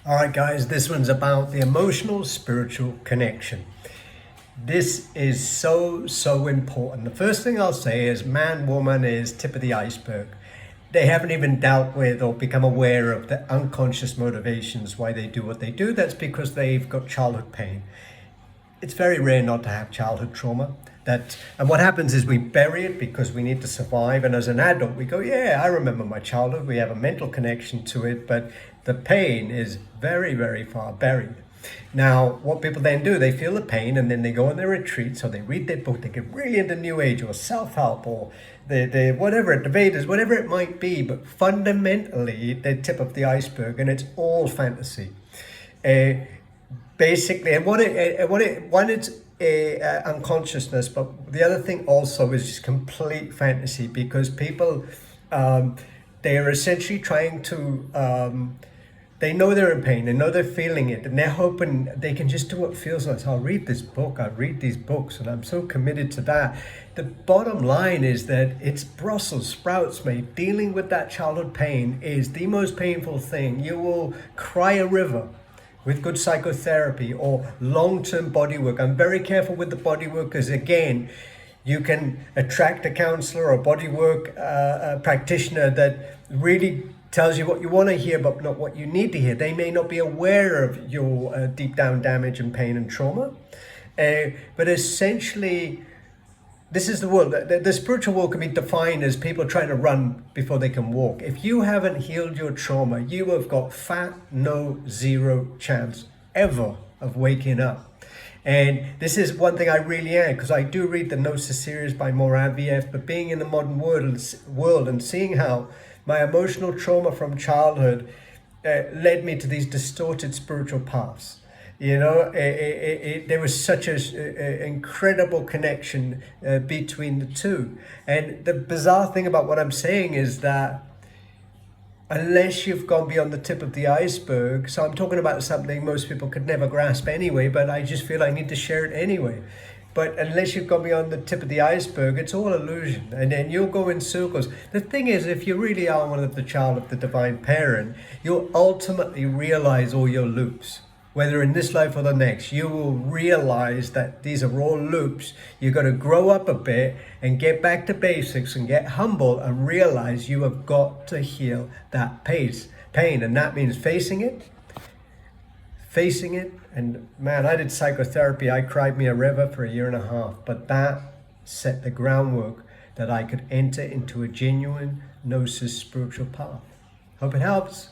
All right, guys, this one's about the emotional spiritual connection. This is so important. The first thing I'll say is man, woman is tip of the iceberg. They haven't even dealt with or become aware of the unconscious motivations why they do what they do. That's because they've got childhood pain. It's very rare not to have childhood trauma. And what happens is we bury it because we need to survive. And as an adult, we go, yeah, I remember my childhood. We have a mental connection to it, but the pain is very far buried. Now, what people then do, they feel the pain and then they go on their retreats or they read their book, they get really into New Age or self-help or the whatever, the Vedas, whatever it might be, but fundamentally, they're tip of the iceberg and it's all fantasy. Basically, and one it's unconsciousness, but the other thing also is just complete fantasy because people, they are essentially trying to, they know they're in pain, they know they're feeling it, and they're hoping they can just do what feels like, I'll read this book, I'll read these books, and I'm so committed to that. The bottom line is that it's Brussels sprouts, mate. Dealing with that childhood pain is the most painful thing. You will cry a river with good psychotherapy or long-term body work. I'm very careful with the body work because, again, you can attract a counselor or body work practitioner that really tells you what you want to hear but not what you need to hear. They may not be aware of your deep down damage and pain and trauma. But essentially, this is the world. The spiritual world can be defined as people trying to run before they can walk. If you haven't healed your trauma, you have got zero chance ever of waking up. And this is one thing I really am, because I do read the Gnosis series by Aurobindo, but being in the modern world and seeing how my emotional trauma from childhood led me to these distorted spiritual paths. You know, there was such an incredible connection between the two. And the bizarre thing about what I'm saying is that unless you've gone beyond the tip of the iceberg, so I'm talking about something most people could never grasp anyway, but I just feel I need to share it anyway. But unless you've gone beyond the tip of the iceberg, it's all illusion. And then you'll go in circles. The thing is, if you really are one of the child of the divine parent, you'll ultimately realize all your loops. Whether in this life or the next, you will realize that these are all loops. You've got to grow up a bit and get back to basics and get humble and realize you have got to heal that pain. And that means facing it. And man, I did psychotherapy. I cried me a river for 1.5 years, but that set the groundwork that I could enter into a genuine Gnosis spiritual path. Hope it helps.